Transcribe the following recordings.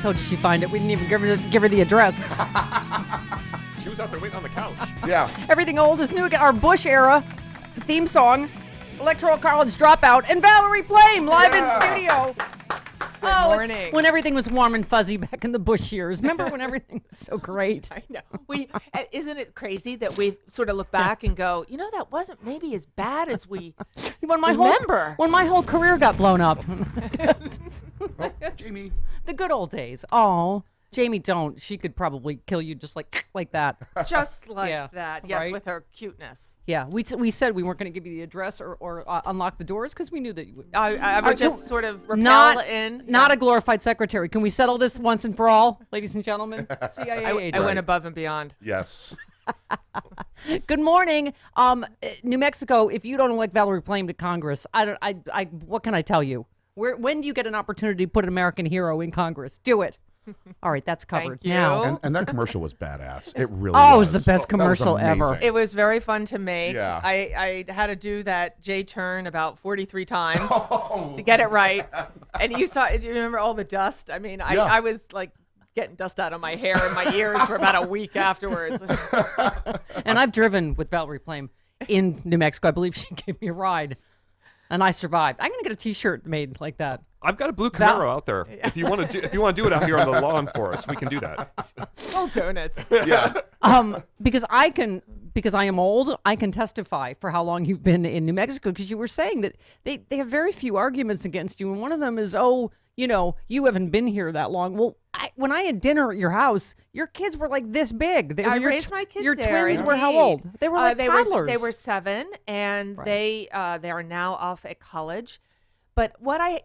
Told you she'd find it. We didn't even give her the address. She was out there waiting on the couch. Yeah. Everything old is new again. Our Bush era theme song, Electoral College Dropout, and Valerie Plame live in studio. Good morning. It's when everything was warm and fuzzy back in the Bush years. Remember when everything was so great? I know. Isn't it crazy that we sort of look back and go, that wasn't maybe as bad as we remember. When my whole career got blown up. Jamie. The good old days. Oh, Jamie, don't. She could probably kill you just like that. Just like that. Yes, right? with her cuteness. Yeah, we said we weren't going to give you the address or unlock the doors because we knew that you would. I would just sort of repel in. Not a glorified secretary. Can we settle this once and for all, ladies and gentlemen? CIA agent. I went above and beyond. Yes. Good morning. New Mexico, if you don't elect Valerie Plame to Congress, what can I tell you? When do you get an opportunity to put an American hero in Congress? Do it. All right, that's covered. Thank you. Now. And that commercial was badass. It really Oh, was. it was the best commercial That was ever. amazing. It was very fun to make. Yeah. I had to do that J turn about 43 times to get it right. And do you remember all the dust? I mean, I was like getting dust out of my hair and my ears for about a week afterwards. And I've driven with Valerie Plame in New Mexico. I believe she gave me a ride, and I survived. I'm gonna get a T-shirt made like that. I've got a blue Camaro out there. If you want to do it out here on the lawn for us, we can do that. Oh, donuts. Yeah. Because I am old, I can testify for how long you've been in New Mexico, because you were saying that they have very few arguments against you, and one of them is, you haven't been here that long. Well, when I had dinner at your house, your kids were like this big. I raised my kids Your there, twins were how indeed. old? They were like toddlers. They were 7, and Right. they are now off at college. But what I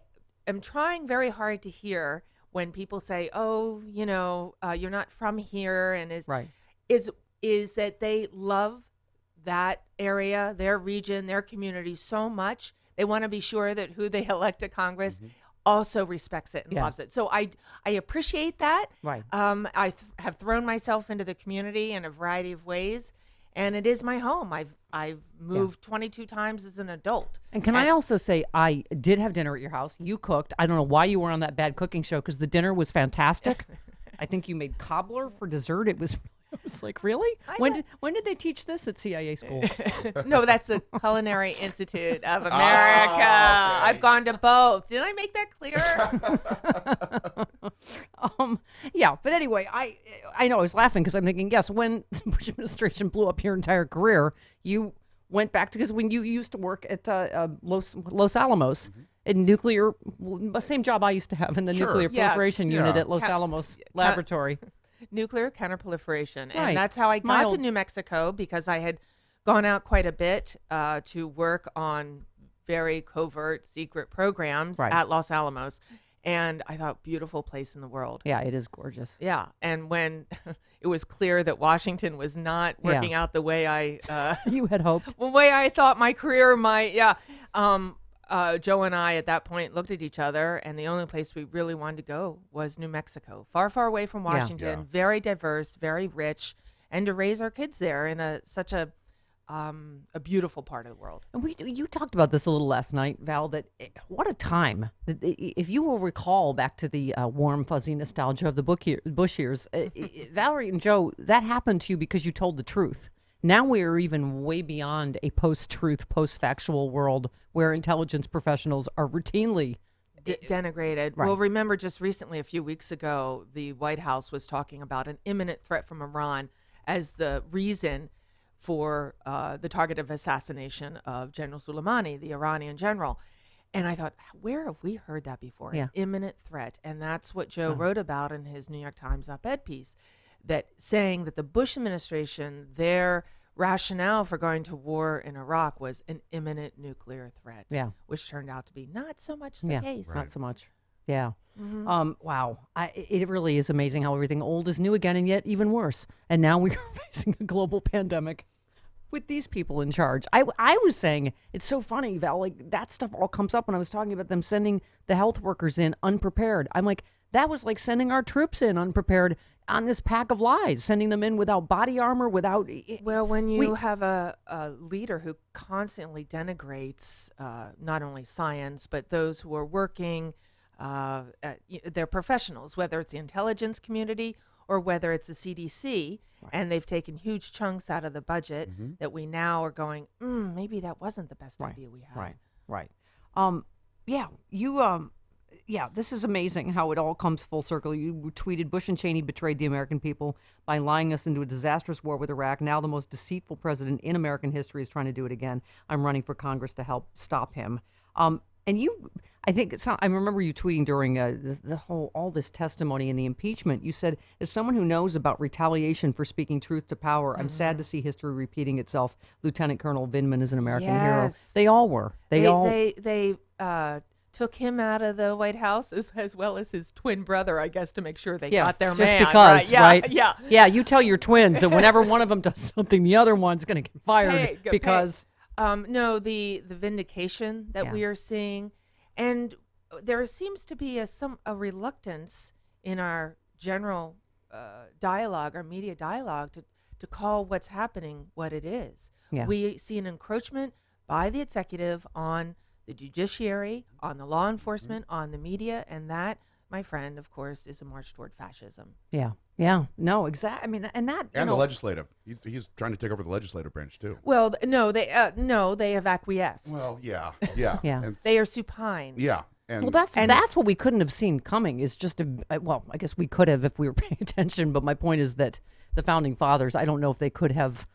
am trying very hard to hear when people say, "Oh, you're not from here," and is that they love that area, their region, their community so much. They want to be sure that who they elect to Congress also respects it and loves it. So I appreciate that. Right. I have thrown myself into the community in a variety of ways, and it is my home. I've moved 22 times as an adult. And can I also say, I did have dinner at your house. You cooked. I don't know why you were on that bad cooking show, because the dinner was fantastic. I think you made cobbler for dessert. It was like, really? When did they teach this at CIA school? No, that's the Culinary Institute of America. Okay. I've gone to both. Did I make that clear? But anyway, I know I was laughing because I'm thinking, yes, when the Bush administration blew up your entire career, you went back because when you used to work at Los Alamos in nuclear, same job I used to have in the nuclear proliferation unit at Los Alamos Laboratory. Nuclear counterproliferation. Right. And that's how I got to New Mexico, because I had gone out quite a bit to work on very covert secret programs at Los Alamos. And I thought, beautiful place in the world. Yeah, it is gorgeous. Yeah. And when it was clear that Washington was not working out the way I you had hoped. the way I thought my career might, Joe and I at that point looked at each other, and the only place we really wanted to go was New Mexico, far, far away from Washington, very diverse, very rich, and to raise our kids there in such a beautiful part of the world. And you talked about this a little last night, Val, that what a time. If you will recall back to the warm, fuzzy nostalgia of the Bush years, Valerie and Joe, that happened to you because you told the truth. Now we are even way beyond a post-truth, post-factual world where intelligence professionals are routinely denigrated. Right. Well, remember just recently, a few weeks ago, the White House was talking about an imminent threat from Iran as the reason for the target of assassination of General Soleimani, the Iranian general. And I thought, where have we heard that before? Yeah. An imminent threat. And that's what Joe wrote about in his New York Times op-ed piece, that saying that the Bush administration, their rationale for going to war in Iraq was an imminent nuclear threat, which turned out to be not so much the case. Not so much. Yeah. Wow. It really is amazing how everything old is new again, and yet even worse. And now we are facing a global pandemic with these people in charge. I was saying, it's so funny, Val, like that stuff all comes up when I was talking about them sending the health workers in unprepared. I'm like, that was like sending our troops in unprepared on this pack of lies, sending them in without body armor, without... Well, when you have a leader who constantly denigrates not only science, but those who are working they're professionals, whether it's the intelligence community or whether it's the CDC, and they've taken huge chunks out of the budget that we now are going, maybe that wasn't the best idea we had. Right. This is amazing how it all comes full circle. You tweeted, Bush and Cheney betrayed the American people by lying us into a disastrous war with Iraq. Now the most deceitful president in American history is trying to do it again. I'm running for Congress to help stop him. And you, I think I remember you tweeting during all this testimony and the impeachment. You said, as someone who knows about retaliation for speaking truth to power, I'm sad to see history repeating itself. Lieutenant Colonel Vindman is an American hero. They all were. They took him out of the White House as well as his twin brother, I guess, to make sure they got their just man. Because, right? Yeah, you tell your twins that whenever one of them does something, the other one's going to get fired because... No, the vindication that we are seeing, and there seems to be a reluctance in our general dialogue, our media dialogue, to call what's happening what it is. Yeah. We see an encroachment by the executive on the judiciary, on the law enforcement, on the media, and that, my friend, of course, is a march toward fascism. Yeah. No, exactly. I mean, and that and the legislative. He's trying to take over the legislative branch too. Well, they have acquiesced. Well, yeah. Yeah. They are supine. Yeah. And that's what we couldn't have seen coming. Is just I guess we could have if we were paying attention. But my point is that the founding fathers, I don't know if they could have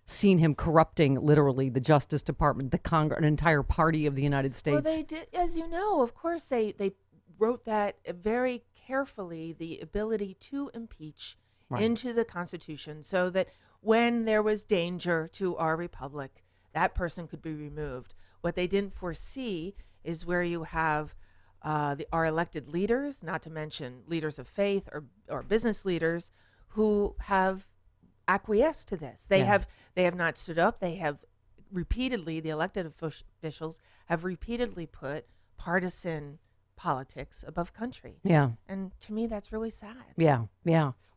seen him corrupting literally the Justice Department, the Congress, an entire party of the United States. Well, they did, as you know. Of course, they wrote that very carefully, the ability to impeach into the Constitution, so that when there was danger to our republic, that person could be removed. What they didn't foresee is where you have our elected leaders, not to mention leaders of faith or business leaders, who have acquiesced to this. They have not stood up. They have repeatedly, the elected officials have repeatedly put partisan politics above country. Yeah. And to me, that's really sad. Yeah.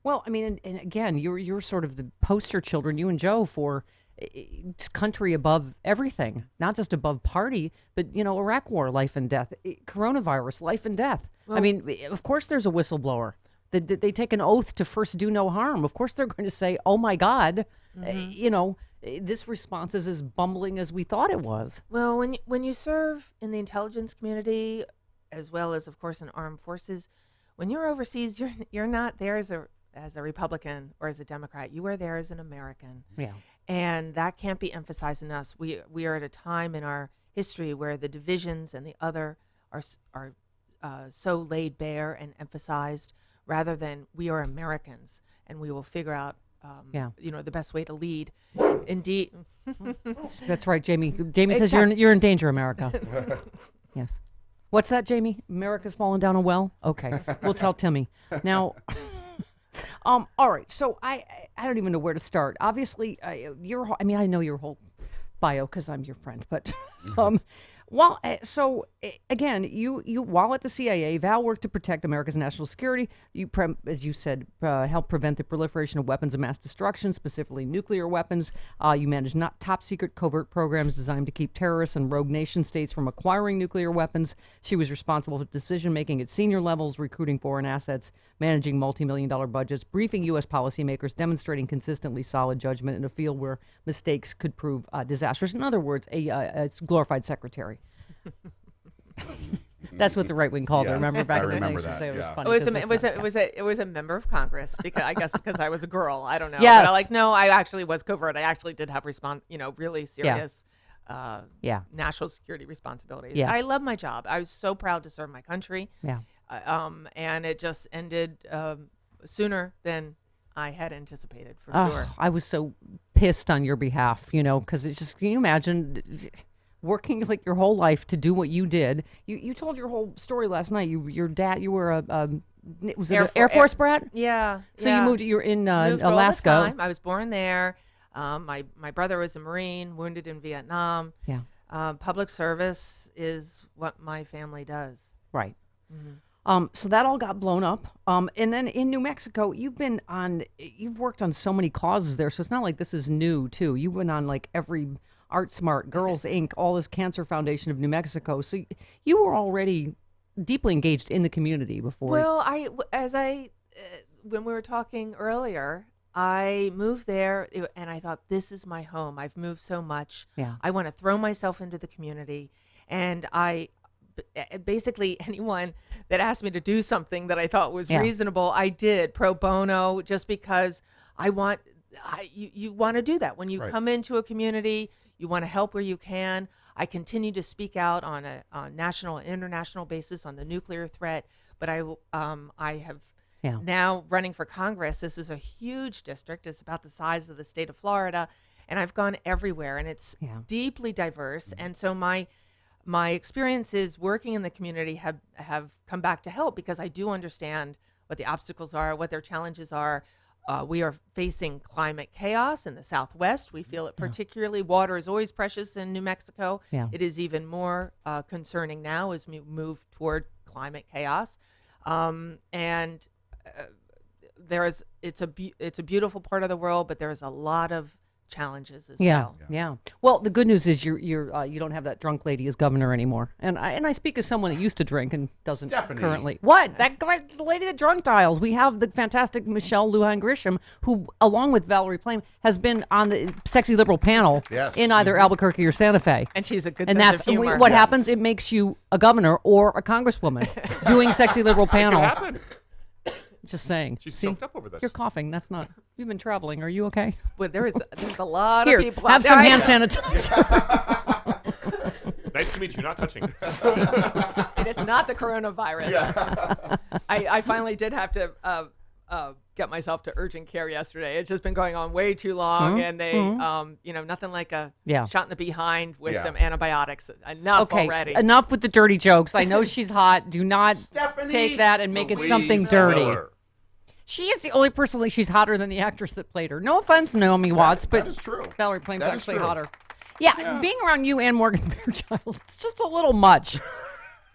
Well, I mean, and again, you're sort of the poster children, you and Joe, for it's country above everything, not just above party, but, Iraq war, life and death, coronavirus, life and death. Well, I mean, of course there's a whistleblower. They take an oath to first do no harm. Of course they're going to say, oh, my God, this response is as bumbling as we thought it was. Well, when you serve in the intelligence community, as well as, of course, in armed forces, when you're overseas, you're not there as a Republican or as a Democrat. You are there as an American. Yeah. And that can't be emphasized enough. We are at a time in our history where the divisions and the other are so laid bare and emphasized, rather than we are Americans and we will figure out the best way to lead. Indeed. That's right, Jamie. Jamie says you're in danger, America. Yes. What's that, Jamie? America's fallen down a well? Okay. We'll tell Timmy. Now, all right. So I don't even know where to start. Obviously, I know your whole bio because I'm your friend, but again, you while at the CIA, Val worked to protect America's national security. You, as you said, helped prevent the proliferation of weapons of mass destruction, specifically nuclear weapons. You managed top secret covert programs designed to keep terrorists and rogue nation states from acquiring nuclear weapons. She was responsible for decision making at senior levels, recruiting foreign assets, managing multi-million-dollar budgets, briefing U.S. policymakers, demonstrating consistently solid judgment in a field where mistakes could prove disastrous. In other words, a glorified secretary. That's what the right wing called it. Remember back in the day? I remember that. It was Yeah. funny. It was a member of Congress, because I was a girl. I don't know. Yes. But I actually was covert. I actually did have really serious national security responsibilities. Yeah. I love my job. I was so proud to serve my country. Yeah. And it just ended sooner than I had anticipated, for sure. I was so pissed on your behalf, because it just, can you imagine working like your whole life to do what you did? You told your whole story last night. Your dad, you were was it an Air Force brat? Yeah. So you moved. You're in Moved Alaska. all the time. I was born there. My brother was a Marine, wounded in Vietnam. Yeah. Public service is what my family does. Right. Mm-hmm. So that all got blown up. And then in New Mexico, you've worked on so many causes there. So it's not like this is new too. You've been on like every Art Smart, Girls Inc., all this Cancer Foundation of New Mexico. So you were already deeply engaged in the community before. Well, when we were talking earlier, I moved there and I thought, this is my home. I've moved so much. Yeah. I want to throw myself into the community. And basically anyone that asked me to do something that I thought was reasonable, I did pro bono, just because you want to do that. When you come into a community, you want to help where you can. I continue to speak out on a national and international basis on the nuclear threat, but I have now running for Congress. This is a huge district. It's about the size of the state of Florida, and I've gone everywhere, and it's deeply diverse. And so my experiences working in the community have come back to help, because I do understand what the obstacles are, what their challenges are. We are facing climate chaos in the Southwest. We feel it particularly. Water is always precious in New Mexico. Yeah. It is even more concerning now as we move toward climate chaos. It's a beautiful part of the world, but there's a lot of challenges as well. Yeah. Well, the good news is you don't have that drunk lady as governor anymore. And I speak as someone that used to drink and doesn't currently. What? The lady that drunk dials. We have the fantastic Michelle Lujan Grisham, who, along with Valerie Plame, has been on the Sexy Liberal panel in either Albuquerque or Santa Fe. And she's a good and sense of humor. What happens? It makes you a governor or a congresswoman doing Sexy Liberal panel. It could happen. Just saying. She's soaked up over this. You're coughing. That's not. You've been traveling. Are you okay? Well, there's a lot Here, of people. Have some hand sanitizer. Nice to meet you. Not touching. It is not the coronavirus. Yeah. I finally did have to get myself to urgent care yesterday. It's just been going on way too long, and they, nothing like a shot in the behind with some antibiotics. Enough already. Enough with the dirty jokes. I know she's hot. Do not take that and make it something dirty. Miller. She is the only person she's hotter than the actress that played her. No offense, Naomi Watts, but that is true. Valerie Plame's That is actually true. hotter. Yeah, being around you and Morgan Fairchild, it's just a little much.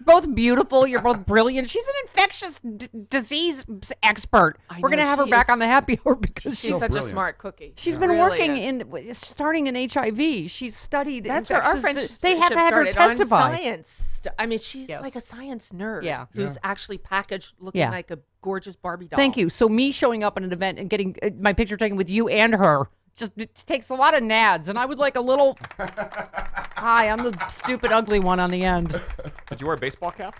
Both beautiful. You're both brilliant. She's an infectious disease expert. We're going to have her back on the happy hour because she's such a smart cookie. She's been working starting in HIV. She's studied. That's where our friendship They have had her testify. On science. I mean, she's like a science nerd who's actually packaged looking like a gorgeous Barbie doll. Thank you. So me showing up at an event and getting my picture taken with you and her it takes a lot of nads, and I would like a little. Hi, I'm the stupid, ugly one on the end. Did you wear a baseball cap?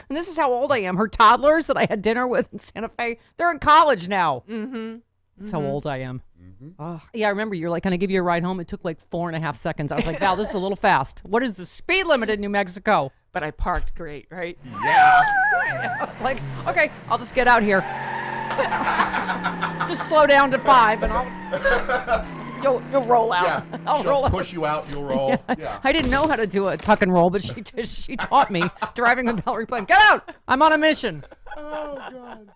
And this is how old I am. Her toddlers that I had dinner with in Santa Fe, they're in college now. Mm-hmm. That's how old I am. Mm-hmm. Oh, yeah, I remember you're like, can I give you a ride home? It took like 4.5 seconds. I was like, Val, this is a little fast. What is the speed limit in New Mexico? But I parked great, right? Yeah. I was like, okay, I'll just get out here. Just slow down to 5 and you'll roll out. Yeah. I'll roll push you out, you'll roll. Yeah. I didn't know how to do a tuck and roll, but she taught me driving with Valerie Plame. Get out! I'm on a mission. Oh, God.